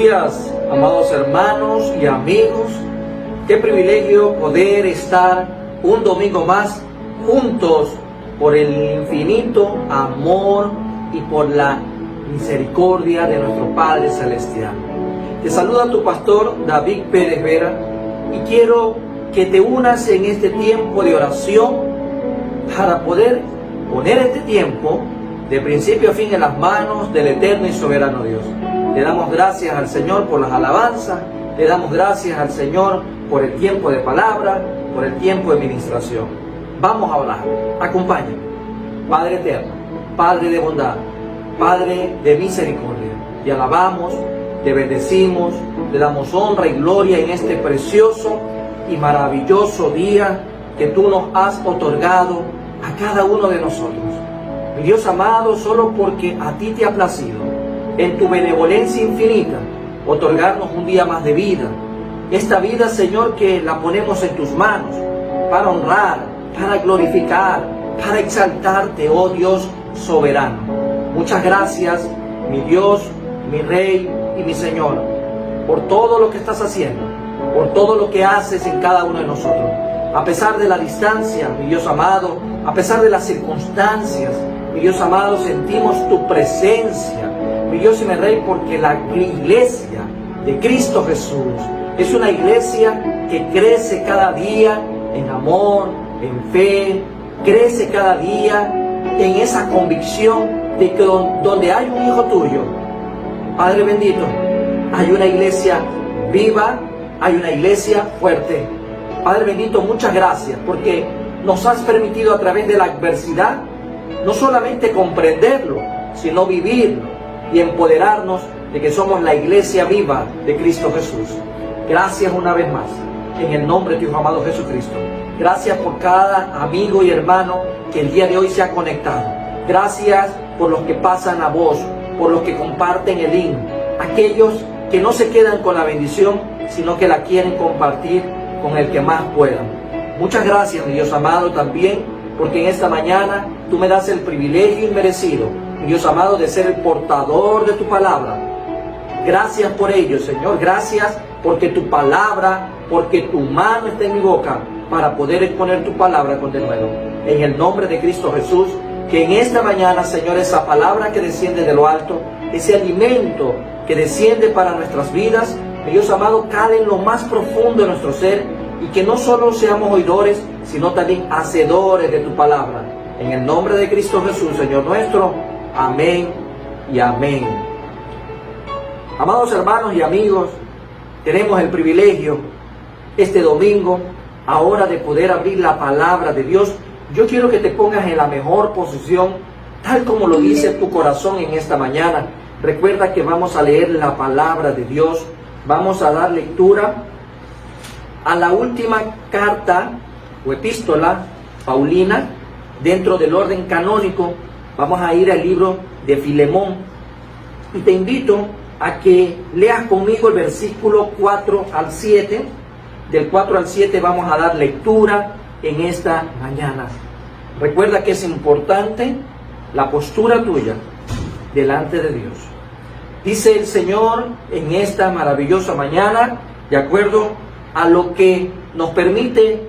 días, amados hermanos y amigos. Qué privilegio poder estar un domingo más juntos por el infinito amor y por la misericordia de nuestro Padre Celestial. Te saluda tu pastor David Pérez Vera y quiero que te unas en este tiempo de oración para poder poner este tiempo de principio a fin en las manos del eterno y soberano Dios. Le damos gracias al Señor por las alabanzas, le damos gracias al Señor por el tiempo de palabra, por el tiempo de ministración. Vamos a orar, acompáñame. Padre eterno, Padre de bondad, Padre de misericordia, te alabamos, te bendecimos, te damos honra y gloria en este precioso y maravilloso día que tú nos has otorgado a cada uno de nosotros. Mi Dios amado, solo porque a ti te ha placido, en tu benevolencia infinita, otorgarnos un día más de vida. Esta vida, Señor, que la ponemos en tus manos para honrar, para glorificar, para exaltarte, oh Dios soberano. Muchas gracias, mi Dios, mi Rey y mi Señor, por todo lo que estás haciendo, por todo lo que haces en cada uno de nosotros. A pesar de la distancia, mi Dios amado, a pesar de las circunstancias, mi Dios amado, sentimos tu presencia, mi Dios y mi Rey, porque la iglesia de Cristo Jesús es una iglesia que crece cada día en amor, en fe, crece cada día en esa convicción de que donde hay un hijo tuyo, Padre bendito, hay una iglesia viva, hay una iglesia fuerte. Padre bendito, muchas gracias porque nos has permitido a través de la adversidad no solamente comprenderlo, sino vivirlo y empoderarnos de que somos la iglesia viva de Cristo Jesús. Gracias una vez más, en el nombre de tu amado Jesucristo. Gracias por cada amigo y hermano que el día de hoy se ha conectado. Gracias por los que pasan la voz, por los que comparten el link, aquellos que no se quedan con la bendición, sino que la quieren compartir con el que más puedan. Muchas gracias, mi Dios amado, también porque en esta mañana tú me das el privilegio inmerecido, mi Dios amado, de ser el portador de tu palabra. Gracias por ello, Señor. Gracias porque tu palabra, porque tu mano está en mi boca para poder exponer tu palabra con denuedo. En el nombre de Cristo Jesús, que en esta mañana, Señor, esa palabra que desciende de lo alto, ese alimento que desciende para nuestras vidas, mi Dios amado, cale en lo más profundo de nuestro ser y que no solo seamos oidores, sino también hacedores de tu palabra. En el nombre de Cristo Jesús, Señor nuestro. Amén y amén. Amados hermanos y amigos, tenemos el privilegio este domingo, ahora, de poder abrir la palabra de Dios. Yo quiero que te pongas en la mejor posición, tal como lo dice tu corazón en esta mañana. Recuerda que vamos a leer la palabra de Dios. Vamos a dar lectura a la última carta o epístola paulina dentro del orden canónico. Vamos a ir al libro de Filemón y te invito a que leas conmigo el versículo 4 al 7. Del 4 al 7 vamos a dar lectura en esta mañana. Recuerda que es importante la postura tuya delante de Dios. Dice el Señor en esta maravillosa mañana, de acuerdo a lo que nos permite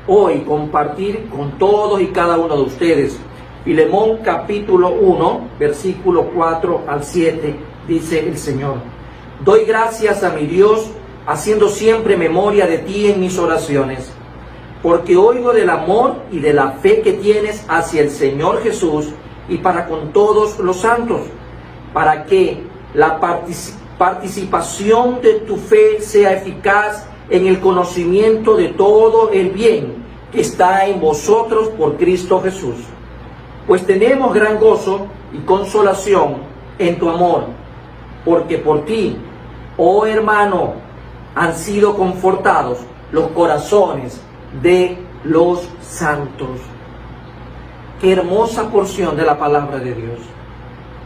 hoy compartir con todos y cada uno de ustedes. Filemón capítulo 1, versículo 4 al 7, dice el Señor: doy gracias a mi Dios, haciendo siempre memoria de ti en mis oraciones, porque oigo del amor y de la fe que tienes hacia el Señor Jesús y para con todos los santos, para que la participación de tu fe sea eficaz en el conocimiento de todo el bien que está en vosotros por Cristo Jesús. Pues tenemos gran gozo y consolación en tu amor, porque por ti, oh hermano, han sido confortados los corazones de los santos. Qué hermosa porción de la palabra de Dios.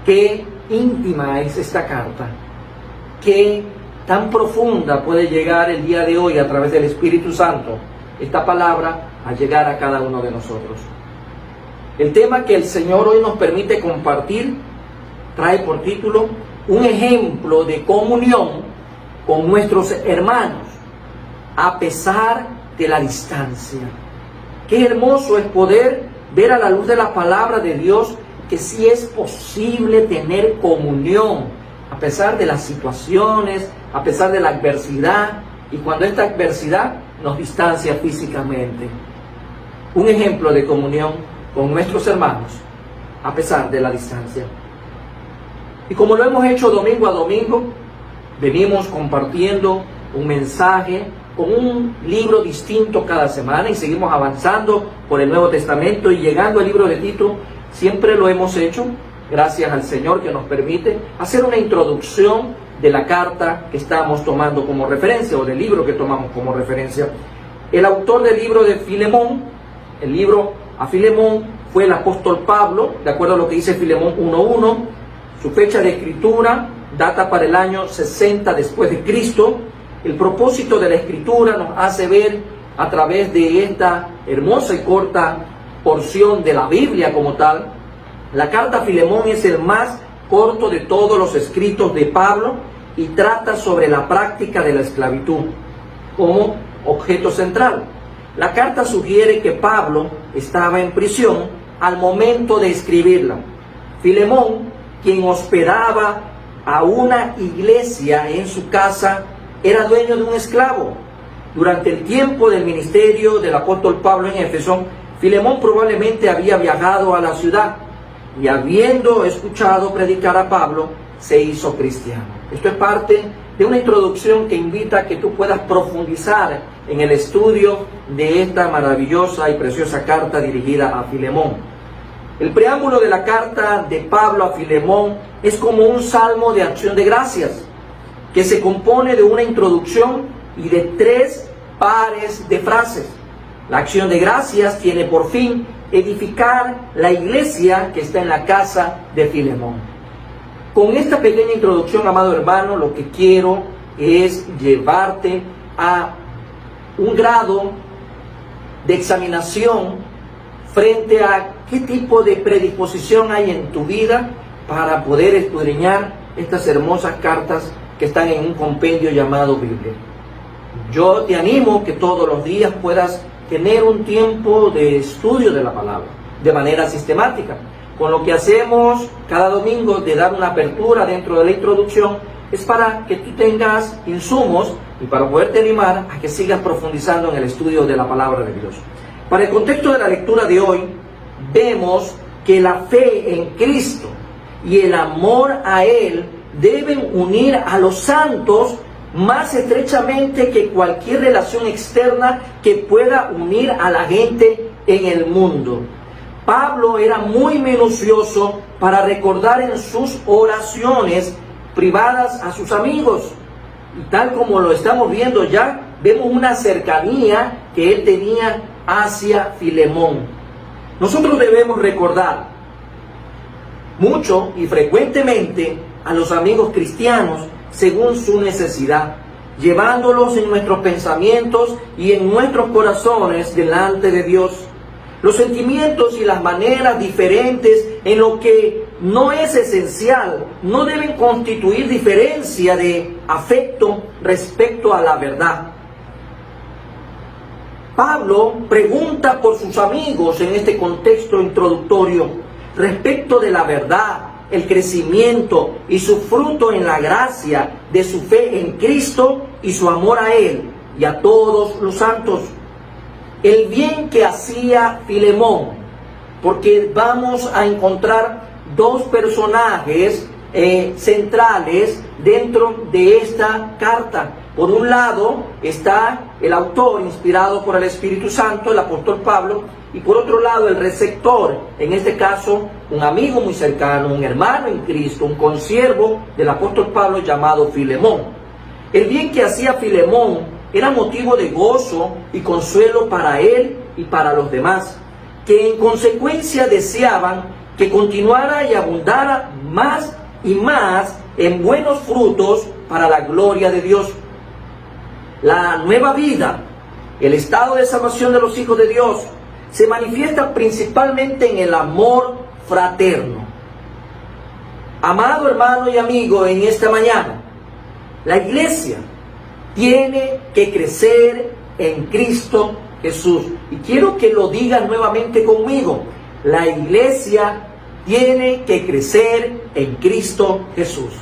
Qué íntima es esta carta. Qué tan profunda puede llegar el día de hoy a través del Espíritu Santo esta palabra a llegar a cada uno de nosotros. El tema que el Señor hoy nos permite compartir trae por título un ejemplo de comunión con nuestros hermanos, a pesar de la distancia. Qué hermoso es poder ver a la luz de la palabra de Dios que sí es posible tener comunión, a pesar de las situaciones, a pesar de la adversidad, y cuando esta adversidad nos distancia físicamente. Un ejemplo de comunión con nuestros hermanos, a pesar de la distancia. Y como lo hemos hecho domingo a domingo, venimos compartiendo un mensaje con un libro distinto cada semana y seguimos avanzando por el Nuevo Testamento y llegando al libro de Tito. Siempre lo hemos hecho, gracias al Señor que nos permite hacer una introducción de la carta que estamos tomando como referencia, o del libro que tomamos como referencia. El autor del libro de Filemón, el libro a Filemón, fue el apóstol Pablo, de acuerdo a lo que dice Filemón 1:1. Su fecha de escritura data para el año 60 después de Cristo. El propósito de la escritura nos hace ver a través de esta hermosa y corta porción de la Biblia como tal. La carta a Filemón es el más corto de todos los escritos de Pablo y trata sobre la práctica de la esclavitud como objeto central. La carta sugiere que Pablo estaba en prisión al momento de escribirla. Filemón, quien hospedaba a una iglesia en su casa, era dueño de un esclavo. Durante el tiempo del ministerio del apóstol Pablo en Éfeso, Filemón probablemente había viajado a la ciudad y, habiendo escuchado predicar a Pablo, se hizo cristiano. Esto es parte de una introducción que invita a que tú puedas profundizar en el estudio de esta maravillosa y preciosa carta dirigida a Filemón. El preámbulo de la carta de Pablo a Filemón es como un salmo de acción de gracias, que se compone de una introducción y de 3 pares de frases. La acción de gracias tiene por fin edificar la iglesia que está en la casa de Filemón. Con esta pequeña introducción, amado hermano, lo que quiero es llevarte a un grado de examinación frente a qué tipo de predisposición hay en tu vida para poder escudriñar estas hermosas cartas que están en un compendio llamado Biblia. Yo te animo que todos los días puedas tener un tiempo de estudio de la palabra de manera sistemática. Con lo que hacemos cada domingo de dar una apertura dentro de la introducción es para que tú tengas insumos y para poderte animar a que sigas profundizando en el estudio de la palabra de Dios. Para el contexto de la lectura de hoy, vemos que la fe en Cristo y el amor a Él deben unir a los santos más estrechamente que cualquier relación externa que pueda unir a la gente en el mundo. Pablo era muy minucioso para recordar en sus oraciones privadas a sus amigos. Y tal como lo estamos viendo ya, vemos una cercanía que él tenía hacia Filemón. Nosotros debemos recordar mucho y frecuentemente a los amigos cristianos según su necesidad, llevándolos en nuestros pensamientos y en nuestros corazones delante de Dios. Los sentimientos y las maneras diferentes en lo que no es esencial no deben constituir diferencia de afecto respecto a la verdad. Pablo pregunta por sus amigos en este contexto introductorio respecto de la verdad, el crecimiento y su fruto en la gracia de su fe en Cristo y su amor a Él y a todos los santos. El bien que hacía Filemón, porque vamos a encontrar 2 personajes centrales dentro de esta carta. Por un lado está el autor inspirado por el Espíritu Santo, el apóstol Pablo, y por otro lado el receptor, en este caso un amigo muy cercano, un hermano en Cristo, un consiervo del apóstol Pablo llamado Filemón. El bien que hacía Filemón era motivo de gozo y consuelo para él y para los demás, que en consecuencia deseaban que continuara y abundara más y más en buenos frutos para la gloria de Dios. La nueva vida, el estado de salvación de los hijos de Dios, se manifiesta principalmente en el amor fraterno. Amado hermano y amigo, en esta mañana, la iglesia tiene que crecer en Cristo Jesús. Y quiero que lo digas nuevamente conmigo. La iglesia tiene que crecer en Cristo Jesús.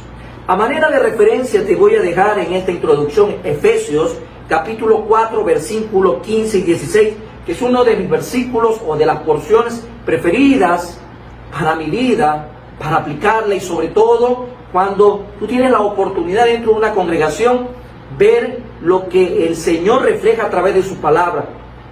A manera de referencia te voy a dejar en esta introducción Efesios capítulo 4 versículos 15 y 16, que es uno de mis versículos o de las porciones preferidas para mi vida, para aplicarla, y sobre todo cuando tú tienes la oportunidad dentro de una congregación ver lo que el Señor refleja a través de su palabra.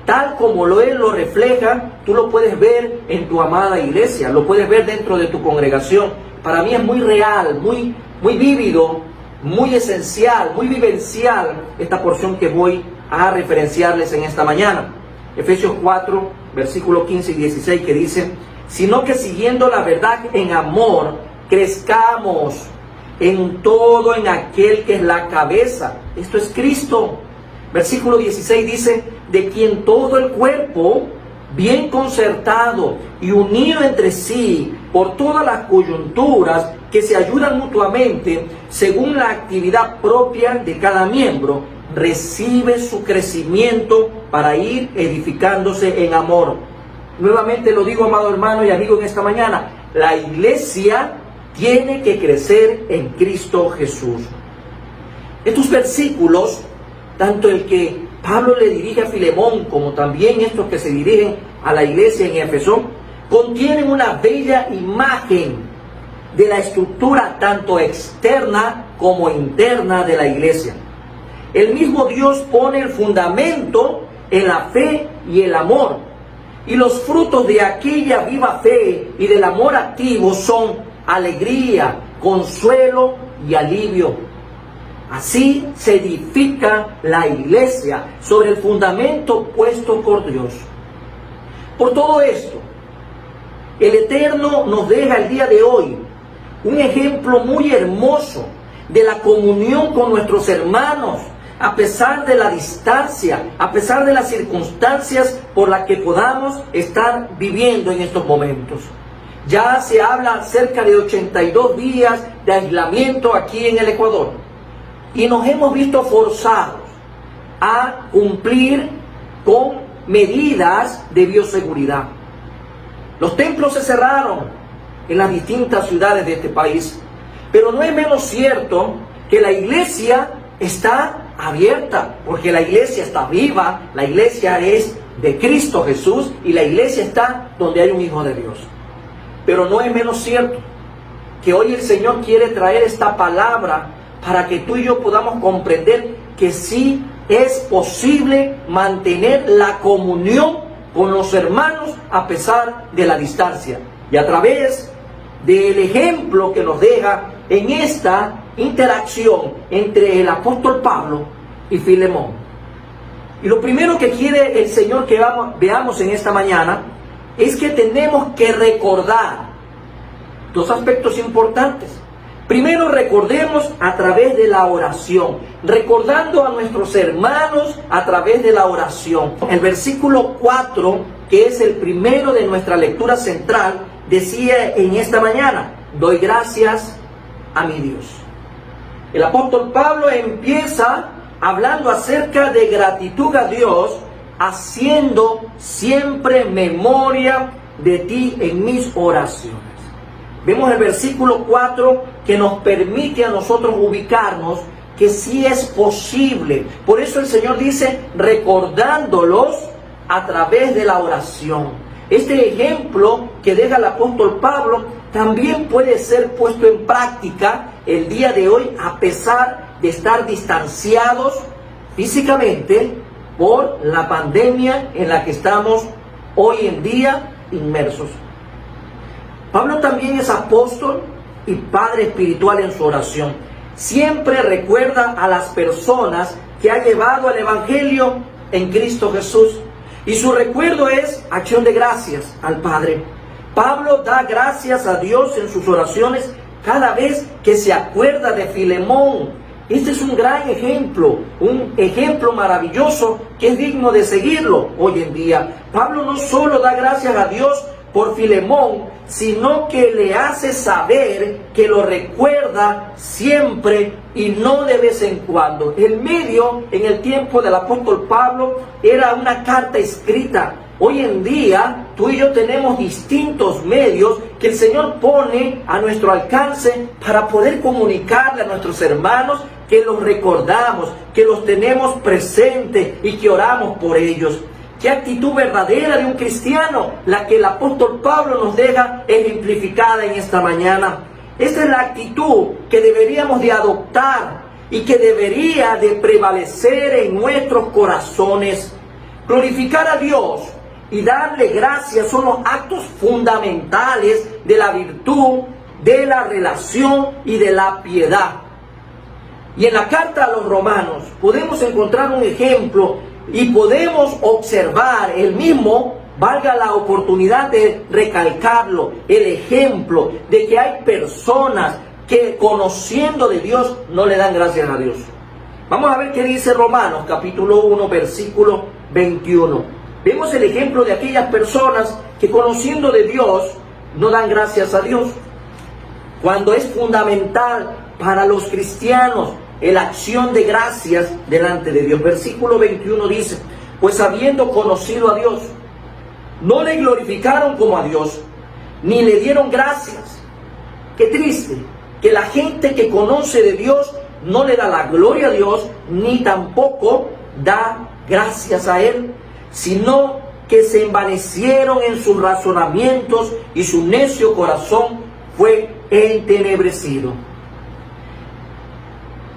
Tal como Él lo refleja, tú lo puedes ver en tu amada iglesia, lo puedes ver dentro de tu congregación. Para mí es muy real, muy vívido, muy esencial, muy vivencial esta porción que voy a referenciarles en esta mañana. Efesios 4, versículos 15 y 16, que dice: sino que siguiendo la verdad en amor, crezcamos en todo en aquel que es la cabeza. Esto es Cristo. Versículo 16 dice: de quien todo el cuerpo, bien concertado y unido entre sí por todas las coyunturas que se ayudan mutuamente según la actividad propia de cada miembro, recibe su crecimiento para ir edificándose en amor. Nuevamente lo digo, amado hermano y amigo, en esta mañana, la iglesia tiene que crecer en Cristo Jesús. Estos versículos, tanto el que Pablo le dirige a Filemón como también estos que se dirigen a la iglesia en Éfeso, contienen una bella imagen de la estructura tanto externa como interna de la iglesia. El mismo Dios pone el fundamento en la fe y el amor, y los frutos de aquella viva fe y del amor activo son alegría, consuelo y alivio. Así se edifica la iglesia sobre el fundamento puesto por Dios. Por todo esto, el Eterno nos deja el día de hoy un ejemplo muy hermoso de la comunión con nuestros hermanos, a pesar de la distancia, a pesar de las circunstancias por las que podamos estar viviendo en estos momentos. Ya se habla cerca de 82 días de aislamiento aquí en el Ecuador, y nos hemos visto forzados a cumplir con medidas de bioseguridad. Los templos se cerraron en las distintas ciudades de este país, pero no es menos cierto que la iglesia está abierta, porque la iglesia está viva, la iglesia es de Cristo Jesús y la iglesia está donde hay un Hijo de Dios. Pero no es menos cierto que hoy el Señor quiere traer esta palabra para que tú y yo podamos comprender que sí es posible mantener la comunión con los hermanos a pesar de la distancia. Y a través del ejemplo que nos deja en esta interacción entre el apóstol Pablo y Filemón. Y lo primero que quiere el Señor que veamos en esta mañana es que tenemos que recordar dos aspectos importantes. Primero, recordemos a través de la oración, recordando a nuestros hermanos a través de la oración. El versículo 4, que es el primero de nuestra lectura central, decía en esta mañana: doy gracias a mi Dios. El apóstol Pablo empieza hablando acerca de gratitud a Dios, haciendo siempre memoria de ti en mis oraciones. Vemos el versículo 4 que nos permite a nosotros ubicarnos que sí es posible. Por eso el Señor dice: recordándolos a través de la oración. Este ejemplo que deja el apóstol Pablo también puede ser puesto en práctica el día de hoy, a pesar de estar distanciados físicamente por la pandemia en la que estamos hoy en día inmersos. Pablo también es apóstol y padre espiritual en su oración. Siempre recuerda a las personas que ha llevado al Evangelio en Cristo Jesús. Y su recuerdo es acción de gracias al Padre. Pablo da gracias a Dios en sus oraciones cada vez que se acuerda de Filemón. Este es un gran ejemplo, un ejemplo maravilloso que es digno de seguirlo hoy en día. Pablo no solo da gracias a Dios por Filemón, sino que le hace saber que lo recuerda siempre y no de vez en cuando. El medio en el tiempo del apóstol Pablo era una carta escrita. Hoy en día tú y yo tenemos distintos medios que el Señor pone a nuestro alcance para poder comunicarle a nuestros hermanos que los recordamos, que los tenemos presentes y que oramos por ellos. ¿Qué actitud verdadera de un cristiano? La que el apóstol Pablo nos deja ejemplificada en esta mañana. Esta es la actitud que deberíamos de adoptar y que debería de prevalecer en nuestros corazones. Glorificar a Dios y darle gracias son los actos fundamentales de la virtud, de la relación y de la piedad. Y en la carta a los Romanos podemos encontrar un ejemplo y podemos observar el mismo, valga la oportunidad de recalcarlo, el ejemplo de que hay personas que conociendo de Dios no le dan gracias a Dios. Vamos a ver qué dice Romanos capítulo 1 versículo 21. Vemos el ejemplo de aquellas personas que conociendo de Dios no dan gracias a Dios. Cuando es fundamental para los cristianos la acción de gracias delante de Dios. Versículo 21 dice, pues habiendo conocido a Dios, no le glorificaron como a Dios, ni le dieron gracias. Qué triste, que la gente que conoce de Dios no le da la gloria a Dios, ni tampoco da gracias a Él, sino que se envanecieron en sus razonamientos y su necio corazón fue entenebrecido.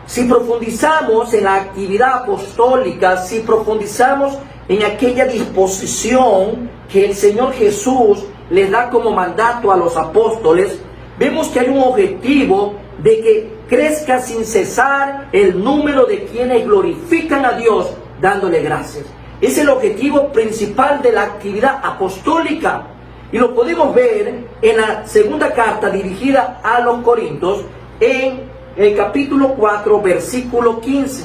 Si profundizamos en la actividad apostólica, si profundizamos en aquella disposición que el Señor Jesús les da como mandato a los apóstoles, vemos que hay un objetivo de que crezca sin cesar el número de quienes glorifican a Dios dándole gracias. Es el objetivo principal de la actividad apostólica. Y lo podemos ver en la segunda carta dirigida a los Corintios, en el capítulo 4, versículo 15.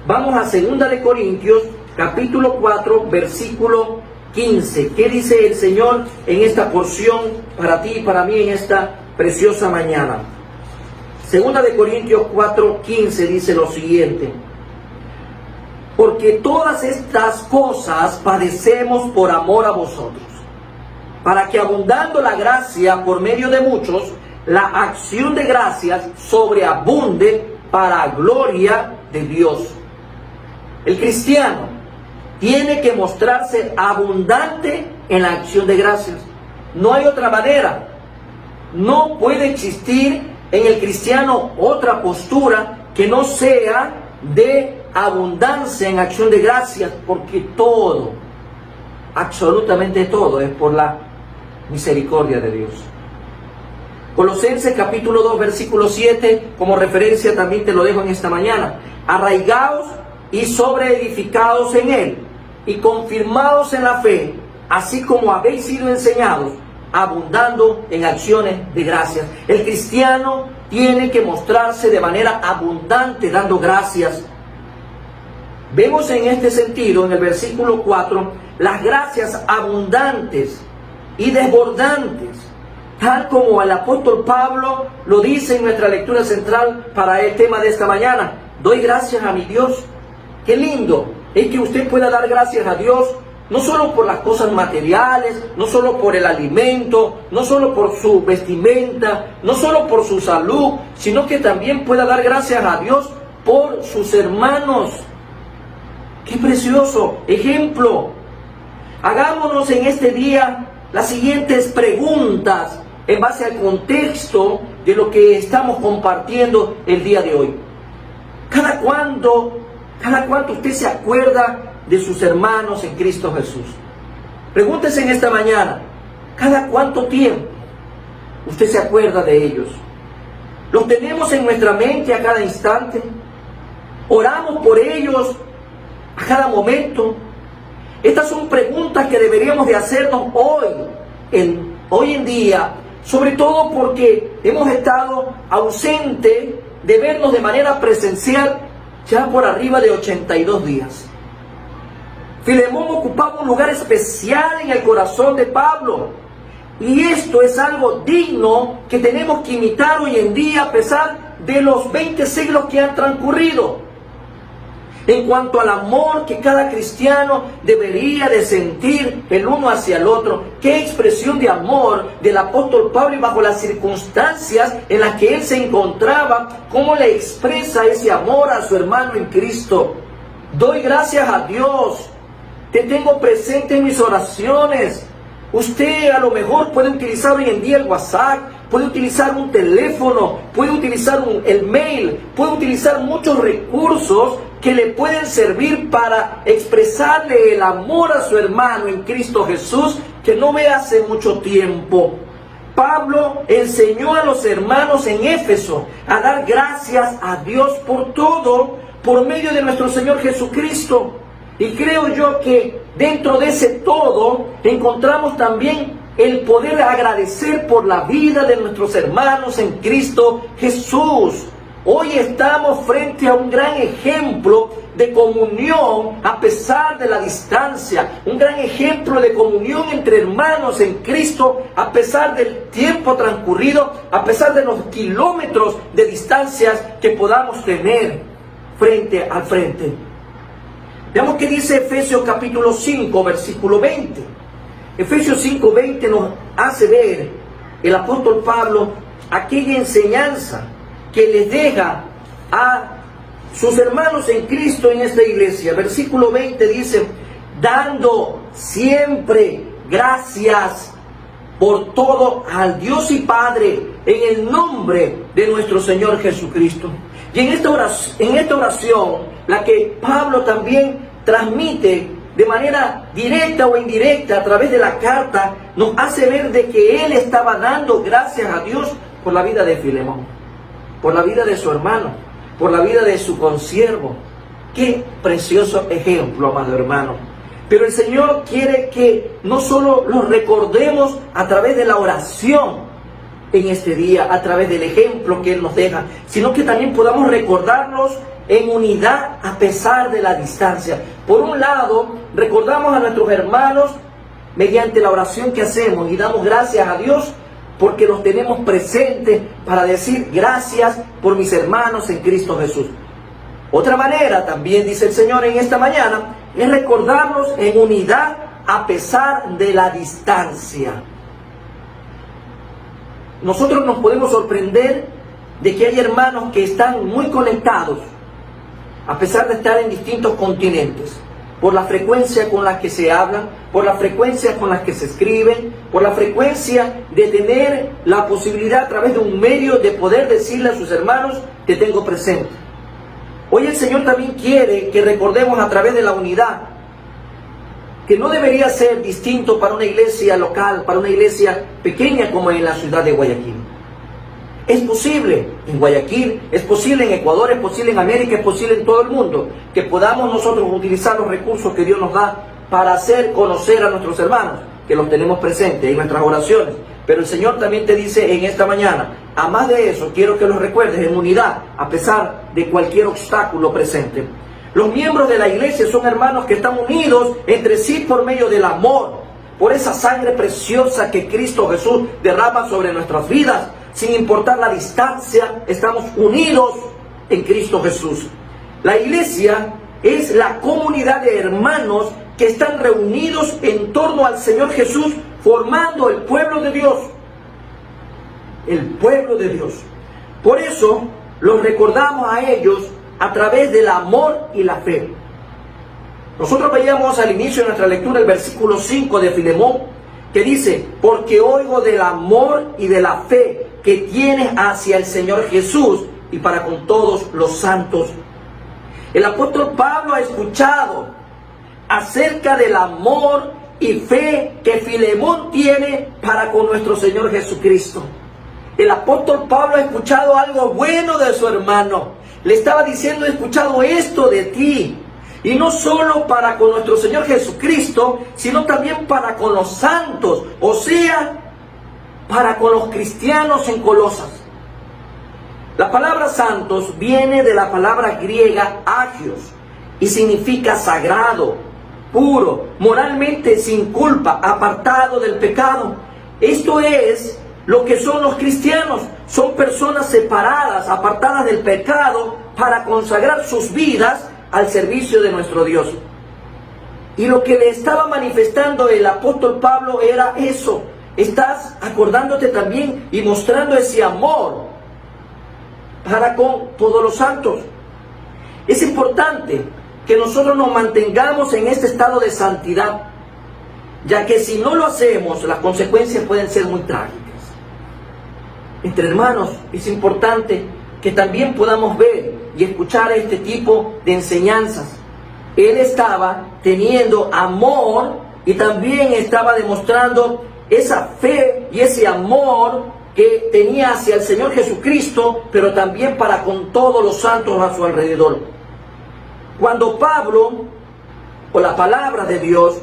Vamos a 2 de Corintios, capítulo 4, versículo 15. ¿Qué dice el Señor en esta porción para ti y para mí en esta preciosa mañana? 2 de Corintios 4, 15 dice lo siguiente. Porque todas estas cosas padecemos por amor a vosotros, para que abundando la gracia por medio de muchos, la acción de gracias sobreabunde para gloria de Dios. El cristiano tiene que mostrarse abundante en la acción de gracias. No hay otra manera. No puede existir en el cristiano otra postura que no sea de abundancia en acción de gracias, porque todo, absolutamente todo, es por la misericordia de Dios. Colosenses capítulo 2 versículo 7, como referencia también te lo dejo en esta mañana. Arraigaos y sobreedificados en Él, y confirmados en la fe, así como habéis sido enseñados, abundando en acciones de gracias. El cristiano tiene que mostrarse de manera abundante dando gracias. Vemos en este sentido, en el versículo 4, las gracias abundantes y desbordantes, tal como el apóstol Pablo lo dice en nuestra lectura central para el tema de esta mañana. Doy gracias a mi Dios. Qué lindo es que usted pueda dar gracias a Dios, no solo por las cosas materiales, no solo por el alimento, no solo por su vestimenta, no solo por su salud, sino que también pueda dar gracias a Dios por sus hermanos. ¡Qué precioso ejemplo! Hagámonos en este día las siguientes preguntas en base al contexto de lo que estamos compartiendo el día de hoy. ¿Cada cuánto usted se acuerda de sus hermanos en Cristo Jesús? Pregúntese en esta mañana, ¿cada cuánto tiempo usted se acuerda de ellos? ¿Los tenemos en nuestra mente a cada instante? ¿Oramos por ellos a cada momento? Estas son preguntas que deberíamos de hacernos hoy en día, sobre todo porque hemos estado ausentes de vernos de manera presencial ya por arriba de 82 días. Filemón ocupaba un lugar especial en el corazón de Pablo. Y esto es algo digno que tenemos que imitar hoy en día a pesar de los 20 siglos que han transcurrido. En cuanto al amor que cada cristiano debería de sentir el uno hacia el otro, qué expresión de amor del apóstol Pablo y bajo las circunstancias en las que él se encontraba, cómo le expresa ese amor a su hermano en Cristo. Doy gracias a Dios, te tengo presente en mis oraciones. Usted a lo mejor puede utilizar hoy en día el WhatsApp, puede utilizar un teléfono, puede utilizar el mail, puede utilizar muchos recursos que le pueden servir para expresarle el amor a su hermano en Cristo Jesús, que no ve hace mucho tiempo. Pablo enseñó a los hermanos en Éfeso a dar gracias a Dios por todo, por medio de nuestro Señor Jesucristo. Y creo yo que dentro de ese todo encontramos también el poder agradecer por la vida de nuestros hermanos en Cristo Jesús. Hoy estamos frente a un gran ejemplo de comunión a pesar de la distancia, un gran ejemplo de comunión entre hermanos en Cristo a pesar del tiempo transcurrido, a pesar de los kilómetros de distancias que podamos tener frente al frente. Veamos qué dice Efesios capítulo 5, versículo 20. Efesios 5, 20 nos hace ver el apóstol Pablo aquella enseñanza que les deja a sus hermanos en Cristo en esta iglesia. Versículo 20 dice, dando siempre gracias por todo al Dios y Padre en el nombre de nuestro Señor Jesucristo. Y en esta oración, la que Pablo también transmite de manera directa o indirecta a través de la carta, nos hace ver de que él estaba dando gracias a Dios por la vida de Filemón, por la vida de su hermano, por la vida de su consiervo. Qué precioso ejemplo, amado hermano. Pero el Señor quiere que no solo los recordemos a través de la oración en este día, a través del ejemplo que Él nos deja, sino que también podamos recordarlos en unidad a pesar de la distancia. Por un lado, recordamos a nuestros hermanos mediante la oración que hacemos y damos gracias a Dios porque los tenemos presentes para decir gracias por mis hermanos en Cristo Jesús. Otra manera, también dice el Señor en esta mañana, es recordarlos en unidad a pesar de la distancia. Nosotros nos podemos sorprender de que hay hermanos que están muy conectados, a pesar de estar en distintos continentes, por la frecuencia con la que se hablan, por la frecuencia con la que se escriben, por la frecuencia de tener la posibilidad a través de un medio de poder decirle a sus hermanos, te tengo presente. Hoy el Señor también quiere que recordemos a través de la unidad, que no debería ser distinto para una iglesia local, para una iglesia pequeña como en la ciudad de Guayaquil. Es posible en Guayaquil, es posible en Ecuador, es posible en América, es posible en todo el mundo, que podamos nosotros utilizar los recursos que Dios nos da para hacer conocer a nuestros hermanos, que los tenemos presentes en nuestras oraciones. Pero el Señor también te dice en esta mañana, a más de eso, quiero que los recuerdes en unidad, a pesar de cualquier obstáculo presente. Los miembros de la iglesia son hermanos que están unidos entre sí por medio del amor, por esa sangre preciosa que Cristo Jesús derrama sobre nuestras vidas. Sin importar la distancia, estamos unidos en Cristo Jesús. La iglesia es la comunidad de hermanos que están reunidos en torno al Señor Jesús, formando el pueblo de Dios. El pueblo de Dios. Por eso los recordamos a ellos a través del amor y la fe. Nosotros veíamos al inicio de nuestra lectura el versículo 5 de Filemón, que dice, porque oigo del amor y de la fe que tienes hacia el Señor Jesús y para con todos los santos. El apóstol Pablo ha escuchado acerca del amor y fe que Filemón tiene para con nuestro Señor Jesucristo. El apóstol Pablo ha escuchado algo bueno de su hermano. Le estaba diciendo, he escuchado esto de ti. Y no solo para con nuestro Señor Jesucristo, sino también para con los santos, o sea, para con los cristianos en Colosas. La palabra santos viene de la palabra griega agios y significa sagrado, puro, moralmente sin culpa, apartado del pecado. Esto es lo que son los cristianos. Son personas separadas, apartadas del pecado, para consagrar sus vidas al servicio de nuestro Dios. Y lo que le estaba manifestando el apóstol Pablo era eso. Estás acordándote también y mostrando ese amor para con todos los santos. Es importante que nosotros nos mantengamos en este estado de santidad, ya que si no lo hacemos, las consecuencias pueden ser muy trágicas. Entre hermanos, es importante que también podamos ver y escuchar este tipo de enseñanzas. Él estaba teniendo amor y también estaba demostrando esa fe y ese amor que tenía hacia el Señor Jesucristo, pero también para con todos los santos a su alrededor. Cuando Pablo, o la palabra de Dios,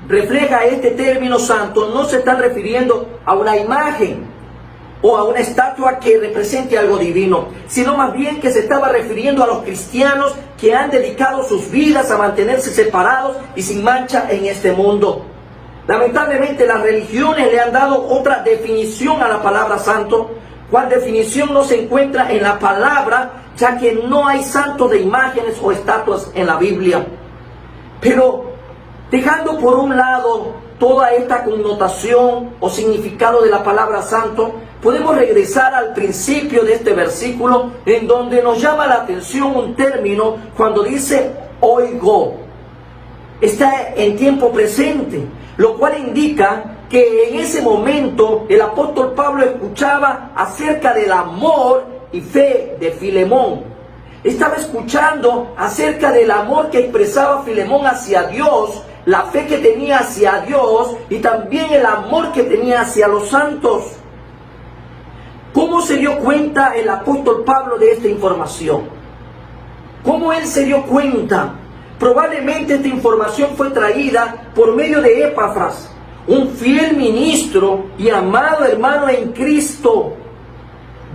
refleja este término santo, no se está refiriendo a una imagen o a una estatua que represente algo divino, sino más bien que se estaba refiriendo a los cristianos que han dedicado sus vidas a mantenerse separados y sin mancha en este mundo. Lamentablemente las religiones le han dado otra definición a la palabra santo, cual definición no se encuentra en la palabra, ya que no hay santos de imágenes o estatuas en la Biblia. Pero dejando por un lado toda esta connotación o significado de la palabra santo, podemos regresar al principio de este versículo, en donde nos llama la atención un término cuando dice oigo. Está en tiempo presente, lo cual indica que en ese momento el apóstol Pablo escuchaba acerca del amor y fe de Filemón. Estaba escuchando acerca del amor que expresaba Filemón hacia Dios, la fe que tenía hacia Dios y también el amor que tenía hacia los santos. ¿Cómo se dio cuenta el apóstol Pablo de esta información? ¿Cómo él se dio cuenta? Probablemente esta información fue traída por medio de Epafras, un fiel ministro y amado hermano en Cristo.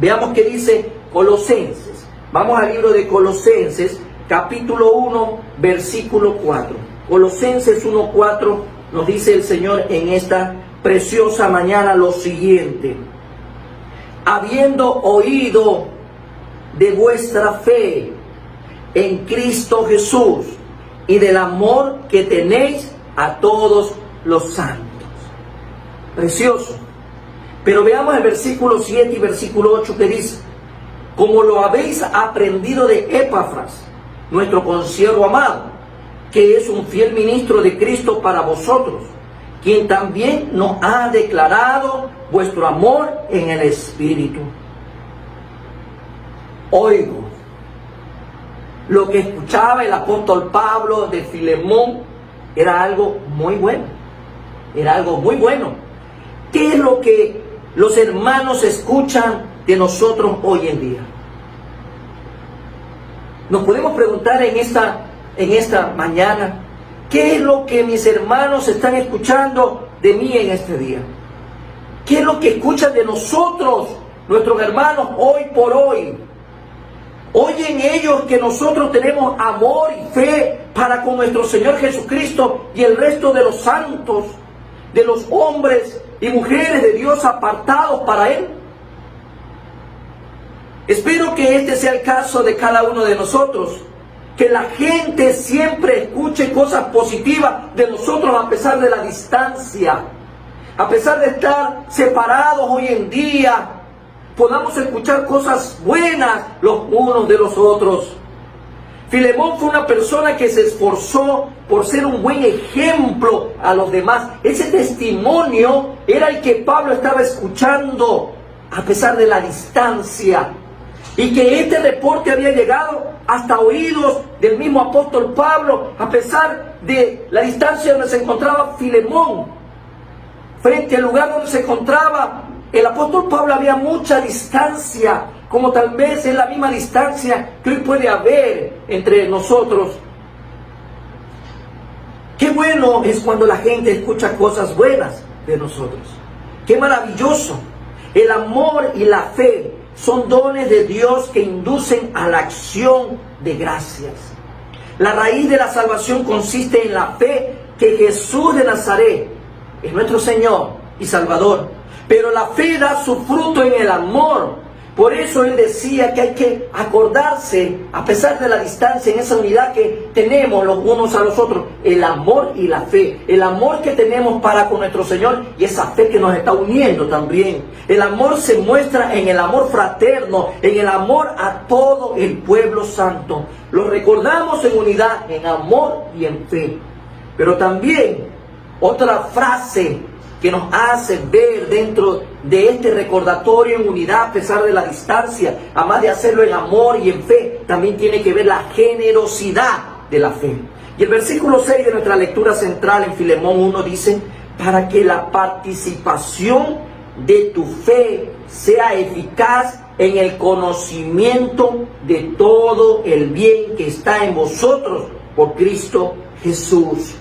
Veamos qué dice Colosenses. Vamos al libro de Colosenses, capítulo 1, versículo 4. Colosenses 1:4 nos dice el Señor en esta preciosa mañana lo siguiente: habiendo oído de vuestra fe en Cristo Jesús y del amor que tenéis a todos los santos. Precioso. Pero veamos el versículo 7 y versículo 8 que dice: como lo habéis aprendido de Epafras, nuestro consiervo amado, que es un fiel ministro de Cristo para vosotros, quien también nos ha declarado vuestro amor en el Espíritu. Oigo. Lo que escuchaba el apóstol Pablo de Filemón era algo muy bueno. Era algo muy bueno. ¿Qué es lo que los hermanos escuchan de nosotros hoy en día? Nos podemos preguntar en esta mañana, ¿qué es lo que mis hermanos están escuchando de mí en este día? ¿Qué es lo que escuchan de nosotros, nuestros hermanos, hoy por hoy? ¿Oyen ellos que nosotros tenemos amor y fe para con nuestro Señor Jesucristo y el resto de los santos, de los hombres y mujeres de Dios apartados para Él? Espero que este sea el caso de cada uno de nosotros, que la gente siempre escuche cosas positivas de nosotros a pesar de la distancia, a pesar de estar separados hoy en día. Podamos escuchar cosas buenas los unos de los otros. Filemón fue una persona que se esforzó por ser un buen ejemplo a los demás. Ese testimonio era el que Pablo estaba escuchando a pesar de la distancia. Y que este reporte había llegado hasta oídos del mismo apóstol Pablo, a pesar de la distancia donde se encontraba Filemón. Frente al lugar donde se encontraba el apóstol Pablo había mucha distancia, como tal vez es la misma distancia que hoy puede haber entre nosotros. Qué bueno es cuando la gente escucha cosas buenas de nosotros. Qué maravilloso. El amor y la fe son dones de Dios que inducen a la acción de gracias. La raíz de la salvación consiste en la fe que Jesús de Nazaret es nuestro Señor y Salvador. Pero la fe da su fruto en el amor. Por eso él decía que hay que acordarse, a pesar de la distancia, en esa unidad que tenemos los unos a los otros, el amor y la fe. El amor que tenemos para con nuestro Señor y esa fe que nos está uniendo también. El amor se muestra en el amor fraterno, en el amor a todo el pueblo santo. Lo recordamos en unidad, en amor y en fe. Pero también otra frase que nos hace ver dentro de este recordatorio en unidad a pesar de la distancia, además de hacerlo en amor y en fe, también tiene que ver la generosidad de la fe. Y el versículo 6 de nuestra lectura central en Filemón 1 dice: para que la participación de tu fe sea eficaz en el conocimiento de todo el bien que está en vosotros por Cristo Jesús.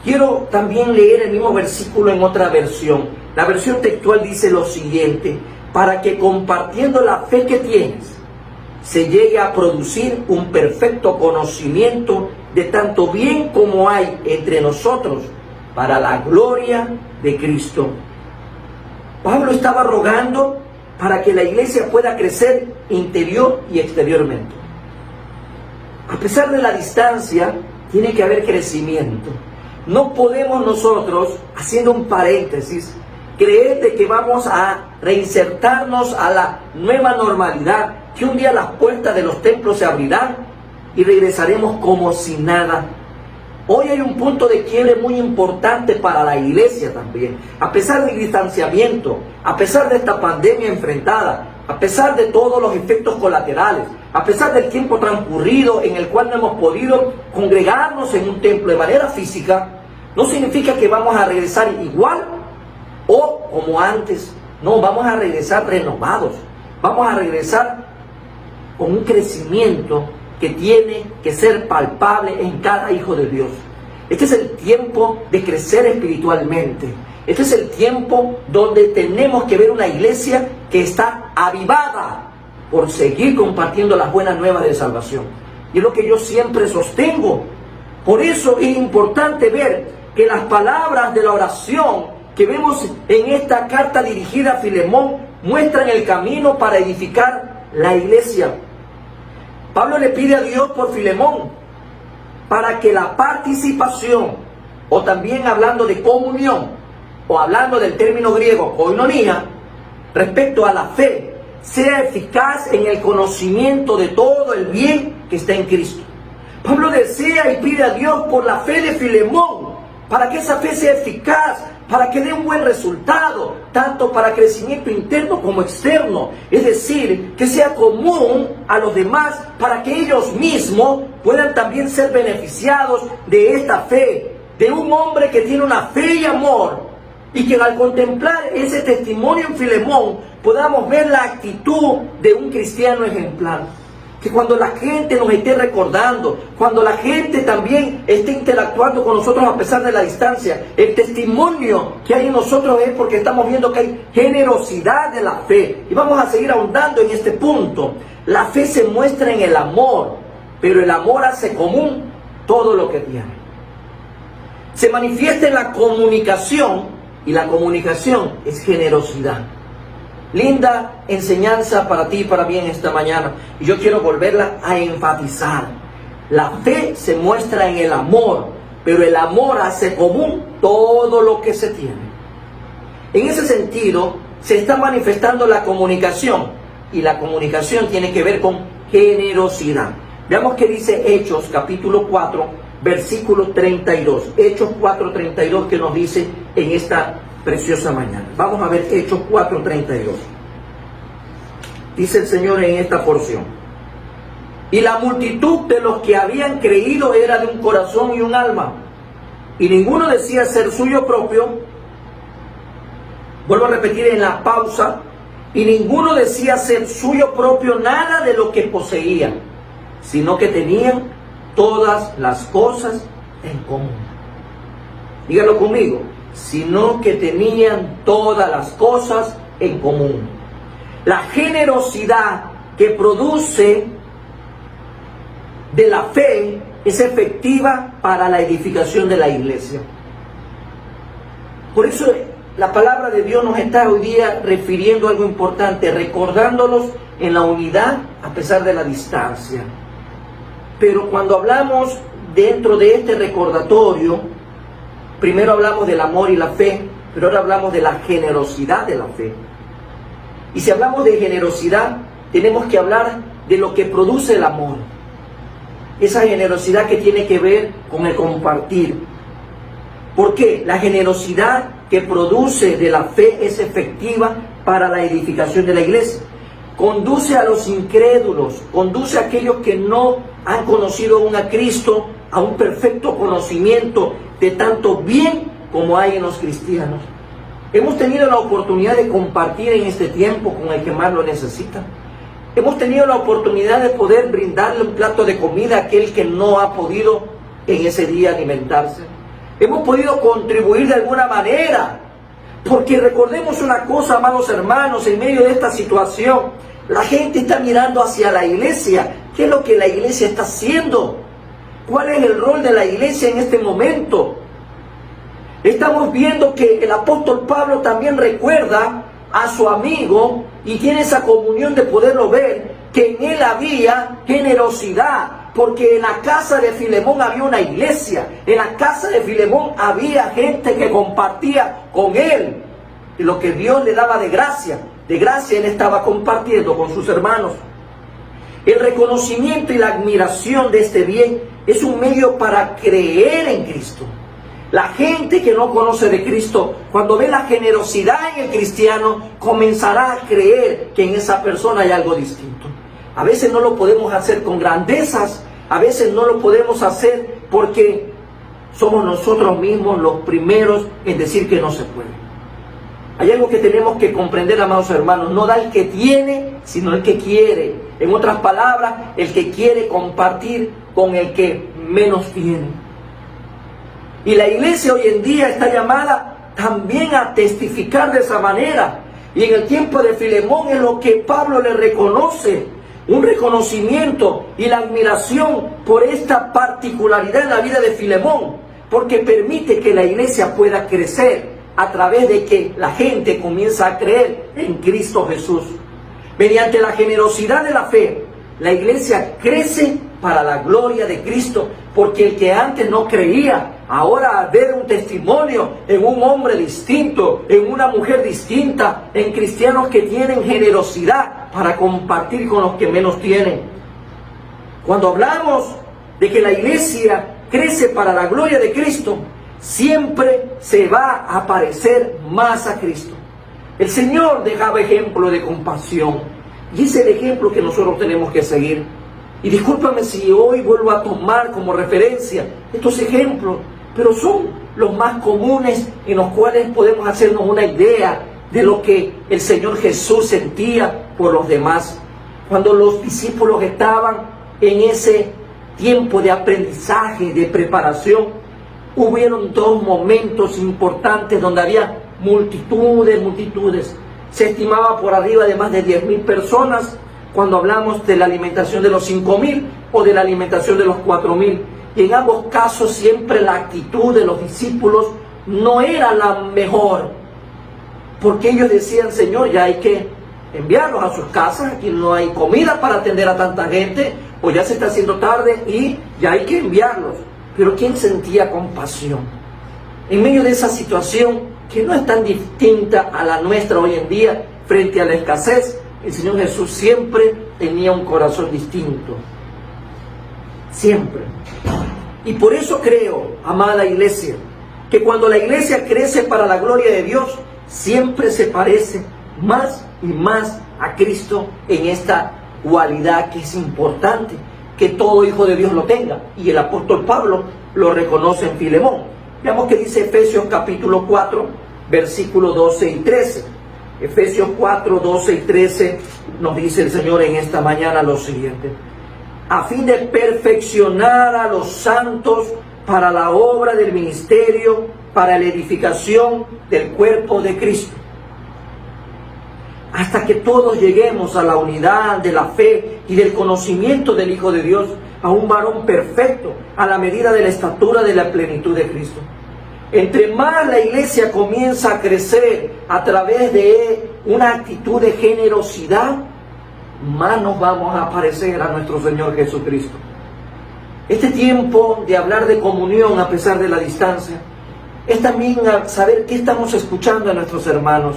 Quiero también leer el mismo versículo en otra versión. La versión textual dice lo siguiente: para que compartiendo la fe que tienes, se llegue a producir un perfecto conocimiento de tanto bien como hay entre nosotros, para la gloria de Cristo. Pablo estaba rogando para que la iglesia pueda crecer interior y exteriormente. A pesar de la distancia, tiene que haber crecimiento. No podemos nosotros, haciendo un paréntesis, creer de que vamos a reinsertarnos a la nueva normalidad, que un día las puertas de los templos se abrirán y regresaremos como si nada. Hoy hay un punto de quiebre muy importante para la iglesia también. A pesar del distanciamiento, a pesar de esta pandemia enfrentada, a pesar de todos los efectos colaterales, a pesar del tiempo transcurrido en el cual no hemos podido congregarnos en un templo de manera física, no significa que vamos a regresar igual o como antes. No, vamos a regresar renovados. Vamos a regresar con un crecimiento que tiene que ser palpable en cada hijo de Dios. Este es el tiempo de crecer espiritualmente. Este es el tiempo donde tenemos que ver una iglesia que está avivada por seguir compartiendo las buenas nuevas de salvación. Y es lo que yo siempre sostengo. Por eso es importante ver que las palabras de la oración que vemos en esta carta dirigida a Filemón muestran el camino para edificar la iglesia. Pablo le pide a Dios por Filemón para que la participación, o también hablando de comunión, o hablando del término griego koinonia, respecto a la fe, sea eficaz en el conocimiento de todo el bien que está en Cristo. Pablo desea y pide a Dios por la fe de Filemón, para que esa fe sea eficaz, para que dé un buen resultado, tanto para crecimiento interno como externo. Es decir, que sea común a los demás, para que ellos mismos puedan también ser beneficiados de esta fe, de un hombre que tiene una fe y amor, y que al contemplar ese testimonio en Filemón, podamos ver la actitud de un cristiano ejemplar. Que cuando la gente nos esté recordando, cuando la gente también esté interactuando con nosotros a pesar de la distancia, el testimonio que hay en nosotros es porque estamos viendo que hay generosidad de la fe. Y vamos a seguir ahondando en este punto. La fe se muestra en el amor, pero el amor hace común todo lo que tiene. Se manifiesta en la comunicación, y la comunicación es generosidad. Linda enseñanza para ti y para mí en esta mañana. Y yo quiero volverla a enfatizar. La fe se muestra en el amor, pero el amor hace común todo lo que se tiene. En ese sentido, se está manifestando la comunicación. Y la comunicación tiene que ver con generosidad. Veamos qué dice Hechos capítulo 4, versículo 32. Hechos 4:32 que nos dice en esta preciosa mañana. Vamos a ver Hechos 4:32. Dice el Señor en esta porción: y la multitud de los que habían creído era de un corazón y un alma, y ninguno decía ser suyo propio. Vuelvo a repetir en la pausa: y ninguno decía ser suyo propio nada de lo que poseía, sino que tenían todas las cosas en común. Dígalo conmigo: sino que tenían todas las cosas en común. La generosidad que produce de la fe es efectiva para la edificación de la iglesia. Por eso la palabra de Dios nos está hoy día refiriendo a algo importante, recordándolos en la unidad a pesar de la distancia. Pero cuando hablamos dentro de este recordatorio, primero hablamos del amor y la fe, pero ahora hablamos de la generosidad de la fe. Y si hablamos de generosidad, tenemos que hablar de lo que produce el amor. Esa generosidad que tiene que ver con el compartir. ¿Por qué? La generosidad que produce de la fe es efectiva para la edificación de la iglesia. Conduce a los incrédulos, conduce a aquellos que no han conocido aún a Cristo a un perfecto conocimiento de tanto bien como hay en los cristianos. Hemos tenido la oportunidad de compartir en este tiempo con el que más lo necesita. Hemos tenido la oportunidad de poder brindarle un plato de comida a aquel que no ha podido en ese día alimentarse. Hemos podido contribuir de alguna manera, porque recordemos una cosa, amados hermanos, en medio de esta situación, la gente está mirando hacia la iglesia. ¿Qué es lo que la iglesia está haciendo? ¿Cuál es el rol de la iglesia en este momento? Estamos viendo que el apóstol Pablo también recuerda a su amigo y tiene esa comunión de poderlo ver, que en él había generosidad, porque en la casa de Filemón había una iglesia, en la casa de Filemón había gente que compartía con él y lo que Dios le daba de gracia él estaba compartiendo con sus hermanos. El reconocimiento y la admiración de este bien es un medio para creer en Cristo. La gente que no conoce de Cristo, cuando ve la generosidad en el cristiano, comenzará a creer que en esa persona hay algo distinto. A veces no lo podemos hacer con grandezas, a veces no lo podemos hacer porque somos nosotros mismos los primeros en decir que no se puede. Hay algo que tenemos que comprender, amados hermanos, no da el que tiene, sino el que quiere. En otras palabras, el que quiere compartir con el que menos tiene. Y la iglesia hoy en día está llamada también a testificar de esa manera. Y en el tiempo de Filemón es lo que Pablo le reconoce, un reconocimiento y la admiración por esta particularidad en la vida de Filemón, porque permite que la iglesia pueda crecer a través de que la gente comienza a creer en Cristo Jesús. Mediante la generosidad de la fe, la iglesia crece para la gloria de Cristo, porque el que antes no creía, ahora ver un testimonio en un hombre distinto, en una mujer distinta, en cristianos que tienen generosidad para compartir con los que menos tienen. Cuando hablamos de que la iglesia crece para la gloria de Cristo, siempre se va a parecer más a Cristo. El Señor dejaba ejemplo de compasión y es el ejemplo que nosotros tenemos que seguir. Y discúlpame si hoy vuelvo a tomar como referencia estos ejemplos, pero son los más comunes en los cuales podemos hacernos una idea de lo que el Señor Jesús sentía por los demás. Cuando los discípulos estaban en ese tiempo de aprendizaje, de preparación, hubieron dos momentos importantes donde había multitudes. Se estimaba por arriba de más de 10,000 personas cuando hablamos de la alimentación de los 5,000 o de la alimentación de los 4,000. Y en ambos casos siempre la actitud de los discípulos no era la mejor, porque ellos decían: Señor, ya hay que enviarlos a sus casas, aquí no hay comida para atender a tanta gente, o ya se está haciendo tarde y ya hay que enviarlos. Pero ¿quién sentía compasión? En medio de esa situación que no es tan distinta a la nuestra hoy en día, frente a la escasez, el Señor Jesús siempre tenía un corazón distinto. Siempre. Y por eso creo, amada iglesia, que cuando la iglesia crece para la gloria de Dios, siempre se parece más y más a Cristo en esta cualidad que es importante que todo hijo de Dios lo tenga. Y el apóstol Pablo lo reconoce en Filemón. Veamos que dice Efesios capítulo 4, versículos 12 y 13. Efesios 4, 12 y 13 nos dice el Señor en esta mañana lo siguiente: a fin de perfeccionar a los santos para la obra del ministerio, para la edificación del cuerpo de Cristo, hasta que todos lleguemos a la unidad de la fe y del conocimiento del Hijo de Dios, a un varón perfecto, a la medida de la estatura de la plenitud de Cristo. Entre más la iglesia comienza a crecer a través de una actitud de generosidad, más nos vamos a parecer a nuestro Señor Jesucristo. Este tiempo de hablar de comunión a pesar de la distancia es también saber qué estamos escuchando a nuestros hermanos,